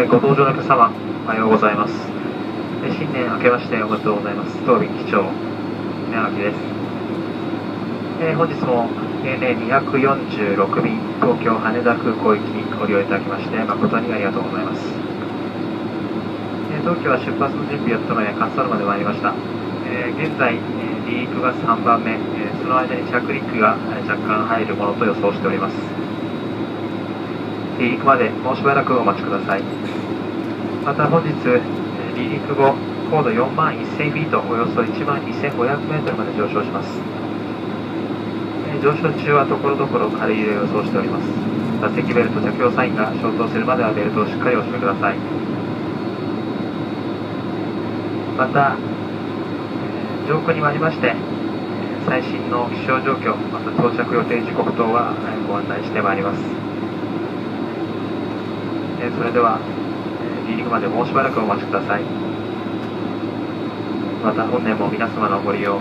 ご搭乗の皆様、おはようございます。新年明けましておめでとうございます。当便機長、稲垣です。本日も ANA246 便、東京羽田空港行きご利用いただきまして誠にありがとうございます。当機は出発の準備を務め、滑走路まで参りました。現在、離陸が3番目、その間に着陸が若干入るものと予想しております。離陸までもうしばらくお待ちください。また本日、離陸後、高度4万1000フィート、およそ1万2500メートルまで上昇します。上昇中はところどころ軽い揺れを予想しております。座席ベルト着用サインが消灯するまではベルトをしっかりお締めください。また、上空に参りまして、最新の気象状況、また到着予定時刻等はご案内してまいります。それでは、離陸までもうしばらくお待ちください。また本年も皆様のご利用を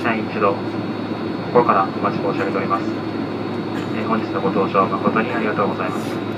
社員一同心からお待ち申し上げております。本日のご搭乗誠にありがとうございます。